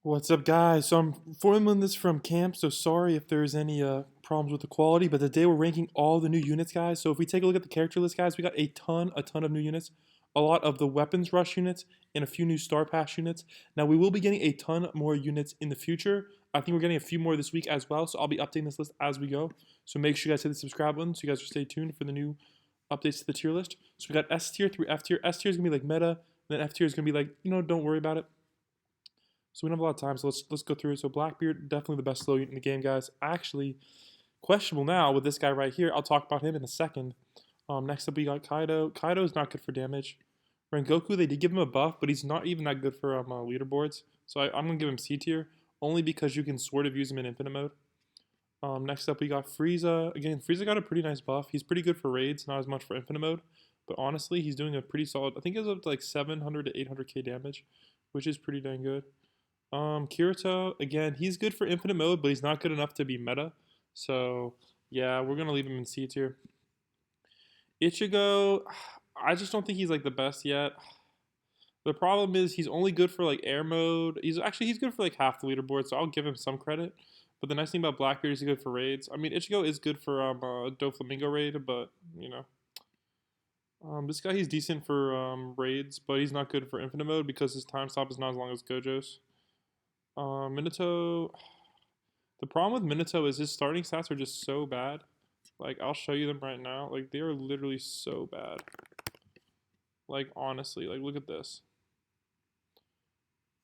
What's up, guys? So I'm filming this from camp, so sorry if there's any problems with the quality, but today we're ranking all the new units, guys. So if we take a look at the character list, guys, we got a ton of new units, a lot of the weapons rush units, and a few new star pass units. Now we will be getting a ton more units in the future. I think we're getting a few more this week as well, so I'll be updating this list as we go. So make sure you guys hit the subscribe button so you guys are stay tuned for the new updates to the tier list. So we got S tier through F tier. S tier is gonna be like meta, and then F tier is gonna be like, don't worry about it. So we don't have a lot of time, so let's go through it. So Blackbeard, definitely the best slow unit in the game, guys. Actually, questionable now with this guy right here. I'll talk about him in a second. Next up, we got Kaido. Kaido is not good for damage. Rengoku, they did give him a buff, but he's not even that good for leaderboards. So I'm going to give him C tier, only because you can sort of use him in infinite mode. Next up, we got Frieza. Again, Frieza got a pretty nice buff. He's pretty good for raids, not as much for infinite mode. But honestly, he's doing a pretty solid, I think it's up to like 700 to 800k damage, which is pretty dang good. Kirito, again, he's good for infinite mode, but he's not good enough to be meta. So, yeah, we're going to leave him in C tier. Ichigo, I just don't think he's like the best yet. The problem is he's only good for like air mode. He's good for like half the leaderboard, so I'll give him some credit. But the nice thing about Blackbeard is he's good for raids. I mean, Ichigo is good for Doflamingo raid, but this guy he's decent for raids, but he's not good for infinite mode because his time stop is not as long as Gojo's. Minato. The problem with Minato is his starting stats are just so bad. Like, I'll show you them right now. Like, they are literally so bad. Like, honestly, like, look at this.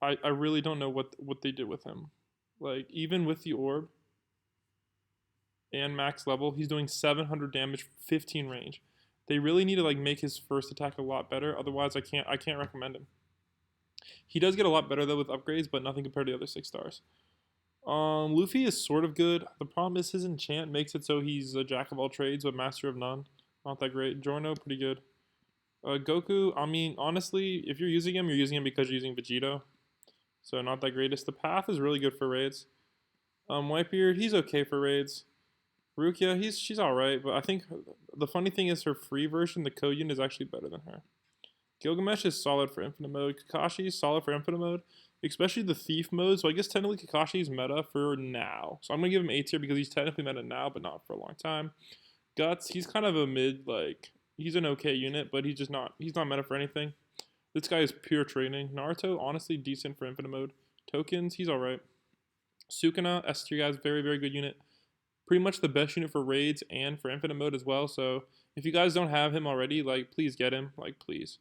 I really don't know what they did with him. Like, even with the orb and max level, he's doing 700 damage, 15 range. They really need to like make his first attack a lot better. Otherwise, I can't recommend him. He does get a lot better though with upgrades, but nothing compared to the other 6 stars. Luffy is sort of good. The problem is his enchant makes it so he's a jack of all trades but master of none. Not that great. Giorno, pretty good. Goku, I mean, honestly, if you're using him because you're using Vegito. So not that greatest. The path is really good for raids. Whitebeard, he's okay for raids. Rukia, she's alright, but I think the funny thing is her free version, the Koyun, is actually better than her. Gilgamesh is solid for infinite mode. Kakashi is solid for infinite mode, especially the thief mode. So I guess technically Kakashi is meta for now. So I'm gonna give him A tier because he's technically meta now, but not for a long time. Guts, he's kind of a mid, like he's an okay unit, but he's not meta for anything. This guy is pure training. Naruto, honestly decent for infinite mode. Tokens, he's alright. Sukuna, S tier guys, very, very good unit. Pretty much the best unit for raids and for infinite mode as well. So if you guys don't have him already, like please get him. Like please.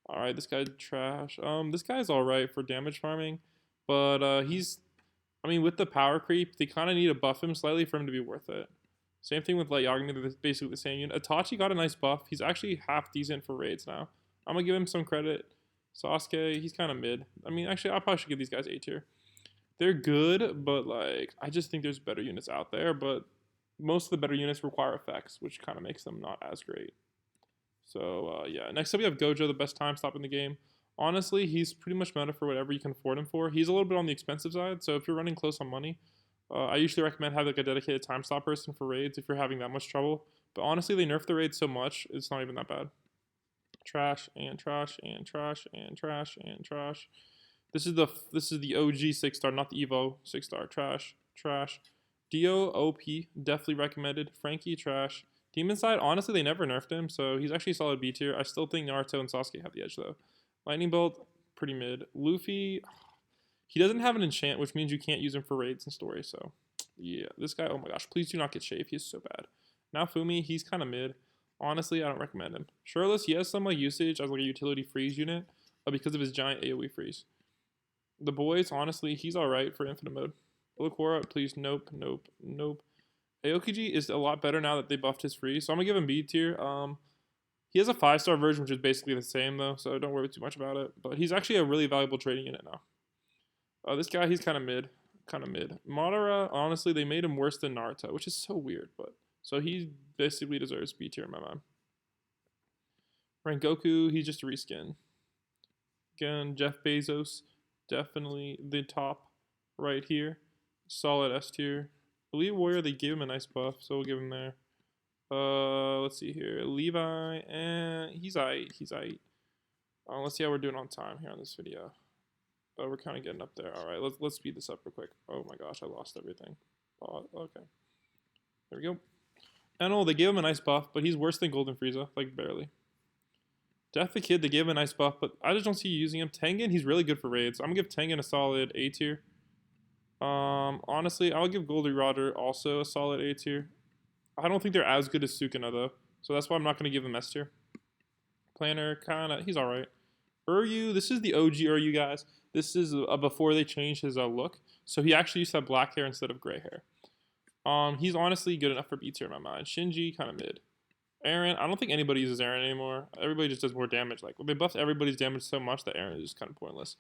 Alright, this guy's trash. This guy's alright for damage farming. But I mean with the power creep, they kinda need to buff him slightly for him to be worth it. Same thing with like Yagami, they're basically the same unit. Itachi got a nice buff. He's actually half decent for raids now. I'm gonna give him some credit. Sasuke, he's kinda mid. I mean actually I probably should give these guys A tier. They're good, but like I just think there's better units out there, but most of the better units require effects, which kind of makes them not as great. So yeah, next up we have Gojo, the best time stop in the game. Honestly, he's pretty much meta for whatever you can afford him for. He's a little bit on the expensive side, so if you're running close on money, I usually recommend having like a dedicated time stop person for raids if you're having that much trouble. But honestly, they nerf the raids so much, it's not even that bad. Trash and trash and trash and trash and trash. This is the OG 6 star, not the Evo 6 star. Trash, trash. Dio OP, definitely recommended. Frankie, trash. Demon Side, honestly, they never nerfed him, so he's actually solid B tier. I still think Naruto and Sasuke have the edge though. Lightning Bolt, pretty mid. Luffy, he doesn't have an enchant, which means you can't use him for raids and stories. So yeah, this guy, oh my gosh, please do not get shaved. He's so bad. Now Fumi, he's kind of mid. Honestly, I don't recommend him. Shirtless, he has some like usage as like a utility freeze unit because of his giant AoE freeze. The boys, honestly, he's alright for infinite mode. Ulukora, please, nope, nope, nope. Aokiji is a lot better now that they buffed his freeze, so I'm gonna give him B tier. He has a 5 star version, which is basically the same though, so don't worry too much about it. But he's actually a really valuable trading unit now. This guy, he's kind of mid, Madara, honestly, they made him worse than Naruto, which is so weird, but so he basically deserves B tier in my mind. Rengoku, he's just a reskin. Again, Jeff Bezos, definitely the top right here. Solid S tier. Elite Warrior, they gave him a nice buff, so we'll give him there. Let's see here. Levi, he's aight. Let's see how we're doing on time here on this video. but we're kind of getting up there. All right, let's speed this up real quick. Oh my gosh, I lost everything. Oh, okay, there we go. Enel, they gave him a nice buff, but he's worse than Golden Frieza, like barely. Death the Kid, they gave him a nice buff, but I just don't see you using him. Tengen, he's really good for raids. So I'm gonna give Tengen a solid A tier. Honestly, I'll give Goldie Roger also a solid A tier. I don't think they're as good as Sukuna though, so that's why I'm not gonna give him S tier. Planner, kinda, he's alright. Uryu, this is the OG Uryu, guys. This is before they changed his look. So he actually used to have black hair instead of gray hair. He's honestly good enough for B tier in my mind. Shinji, kind of mid. Aaron, I don't think anybody uses Aaron anymore. Everybody just does more damage. Like, they buffed everybody's damage so much that Aaron is just kind of pointless.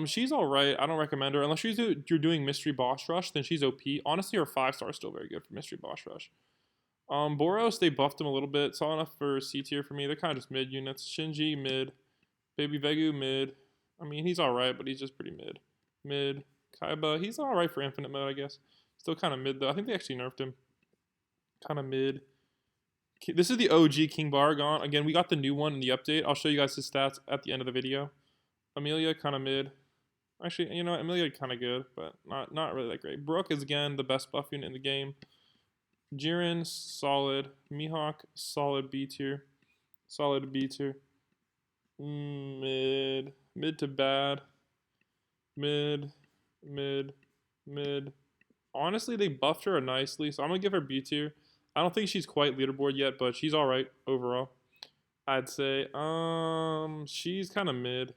She's alright. I don't recommend her. Unless you're doing Mystery Boss Rush, then she's OP. Honestly, her 5-star is still very good for Mystery Boss Rush. Boros, they buffed him a little bit. Solid enough for C tier for me. They're kind of just mid units. Shinji, mid. Baby Vegu, mid. I mean, he's alright, but he's just pretty mid. Mid. Kaiba, he's alright for Infinite Mode, I guess. Still kind of mid, though. I think they actually nerfed him. Kind of mid. This is the OG King Baragon. Again, we got the new one in the update. I'll show you guys his stats at the end of the video. Amelia, kind of mid. Actually, you know, Amelia kind of good, but not really that great. Brooke is, again, the best buff unit in the game. Jiren, solid. Mihawk, solid B tier. Solid B tier. Mid. Mid to bad. Mid. Honestly, they buffed her nicely, so I'm going to give her B tier. I don't think she's quite leaderboard yet, but she's alright overall. I'd say, she's kind of mid.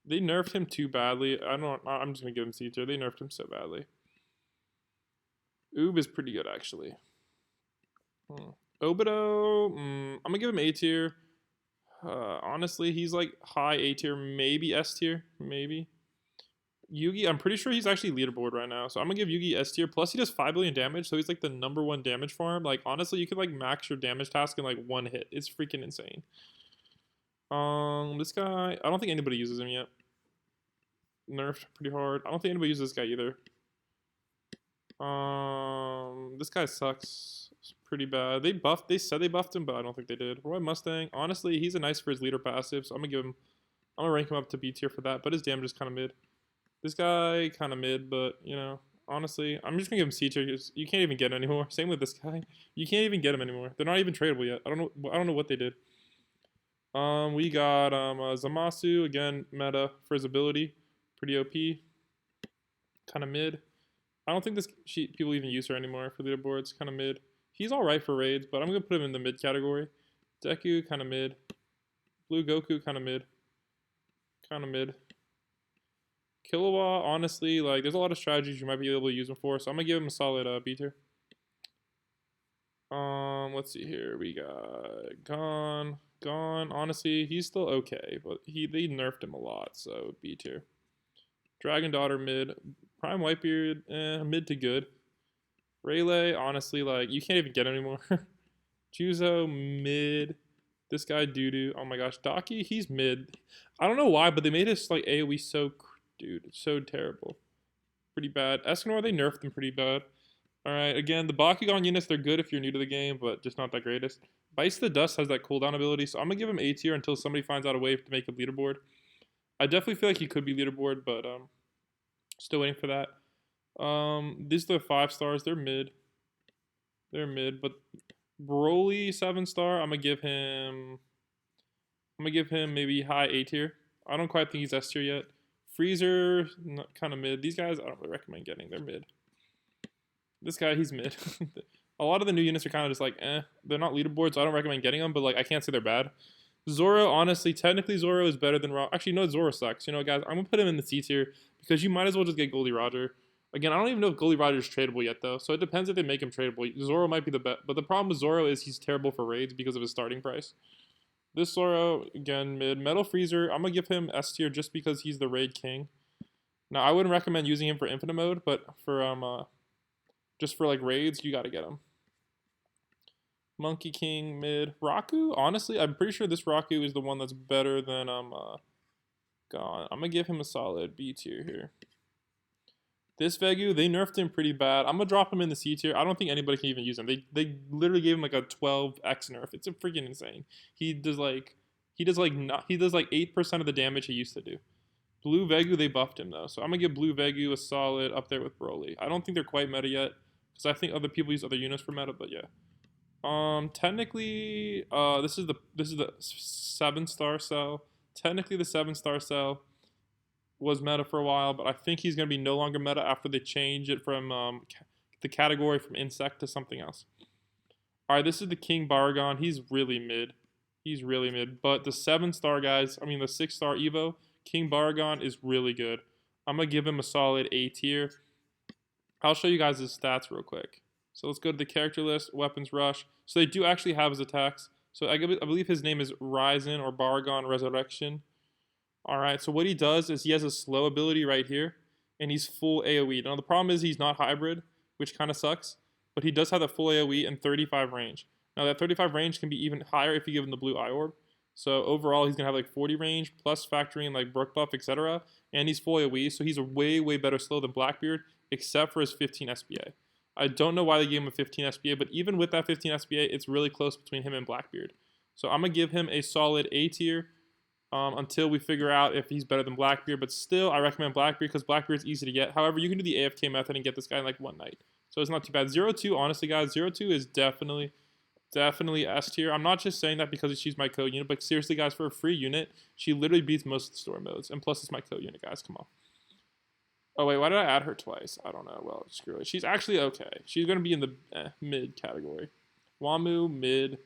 They nerfed him too badly. I'm just going to give him C tier. They nerfed him so badly. Oob is pretty good, actually. Obito, I'm going to give him A tier. Honestly, he's like high A tier, maybe S tier, maybe. Yugi, I'm pretty sure he's actually leaderboard right now, so I'm gonna give Yugi S tier. Plus, he does 5 billion damage, so he's like the #1 damage farm. Like, honestly, you could like max your damage task in like 1 hit. It's freaking insane. This guy, I don't think anybody uses him yet. Nerfed pretty hard. I don't think anybody uses this guy either. This guy sucks. It's pretty bad. They said they buffed him, but I don't think they did. Roy Mustang, honestly, he's a nice for his leader passive, so I'm gonna rank him up to B tier for that, but his damage is kind of mid. This guy, kind of mid, but, you know, honestly, I'm just going to give him C tier because you can't even get him anymore. Same with this guy. You can't even get him anymore. They're not even tradable yet. I don't know what they did. We got Zamasu, again, meta for his ability. Pretty OP. Kind of mid. I don't think people even use her anymore for leaderboards. Kind of mid. He's alright for raids, but I'm going to put him in the mid category. Deku, kind of mid. Blue Goku, kind of mid. Kind of mid. Killua, honestly, like, there's a lot of strategies you might be able to use him for, so I'm gonna give him a solid B tier. Let's see here. We got Gon. Honestly, he's still okay, but they nerfed him a lot, so B tier. Dragon Daughter, mid. Prime Whitebeard, mid to good. Rayleigh, honestly, like, you can't even get him anymore. Chuzo, mid. This guy, Doodoo. Oh my gosh, Daki, he's mid. I don't know why, but they made his, like, AoE so dude, it's so terrible. Pretty bad. Escanor, they nerfed them pretty bad. Alright, again, the Bakugan units, they're good if you're new to the game, but just not that greatest. Bites the Dust has that cooldown ability, so I'm going to give him A tier until somebody finds out a way to make a leaderboard. I definitely feel like he could be leaderboard, but still waiting for that. These are the 5 stars. They're mid. They're mid, but Broly 7-star, I'm going to give him maybe high A tier. I don't quite think he's S tier yet. Freezer, kind of mid. These guys, I don't really recommend getting. They're mid. This guy, he's mid. A lot of the new units are kind of just like, They're not leaderboards, so I don't recommend getting them, but like, I can't say they're bad. Zoro, honestly, technically Zoro is better than Rock. Actually, no, Zoro sucks. You know, guys, I'm going to put him in the C tier because you might as well just get Goldie Roger. Again, I don't even know if Goldie Roger is tradable yet, though, so it depends if they make him tradable. Zoro might be the best, but the problem with Zoro is he's terrible for raids because of his starting price. This Zoro, again, mid. Metal Freezer, I'm going to give him S tier just because he's the raid king. Now, I wouldn't recommend using him for infinite mode, but for just for like raids, you got to get him. Monkey King, mid. Raku, honestly, I'm pretty sure this Raku is the one that's better than Gone. I'm going to give him a solid B tier here. This Vegu, they nerfed him pretty bad. I'm going to drop him in the C tier. I don't think anybody can even use him. They literally gave him like a 12x nerf. It's freaking insane. He does like 8% of the damage he used to do. Blue Vegu, they buffed him though, so I'm gonna give Blue Vegu a solid up there with Broly. I don't think they're quite meta yet, because I think other people use other units for meta, but yeah. Technically, this is the 7-star cell. Technically, the 7-star cell was meta for a while, but I think he's gonna be no longer meta after they change it from the category from insect to something else. All right, this is the King Baragon. He's really mid. He's really mid, but the 7-star guys, I mean the 6-star Evo, King Baragon is really good. I'm gonna give him a solid A tier. I'll show you guys his stats real quick. So let's go to the character list, weapons rush. So they do actually have his attacks. So I believe his name is Ryzen or Baragon Resurrection. All right, so what he does is he has a slow ability right here, and he's full AoE. Now the problem is he's not hybrid, which kind of sucks, but he does have the full AoE and 35 range. Now that 35 range can be even higher if you give him the blue eye orb. So overall, he's gonna have like 40 range plus factoring like Brook buff, etc. And he's full AoE, so he's a way better slow than Blackbeard, except for his 15 SBA. I don't know why they gave him a 15 SBA, but even with that 15 SBA, it's really close between him and Blackbeard. So I'm gonna give him a solid A tier until we figure out if he's better than Blackbeard. But still, I recommend Blackbeard because Blackbeard's easy to get. However, you can do the AFK method and get this guy in like one night. So it's not too bad. 0-2, honestly, guys, 0-2 is definitely S tier. I'm not just saying that because she's my co-unit, but seriously, guys, for a free unit, she literally beats most of the story modes. And plus, it's my co-unit, guys. Come on. Oh, wait, why did I add her twice? I don't know. Well, screw it. She's actually okay. She's going to be in the mid category. Wamu, mid.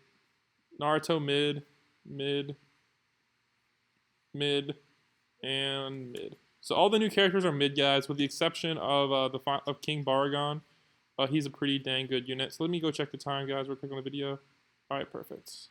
Naruto, mid. And mid. So all the new characters are mid, guys, with the exception of King Baragon. He's a pretty dang good unit. So let me go check the time, guys, real quick on the video. All right, perfect.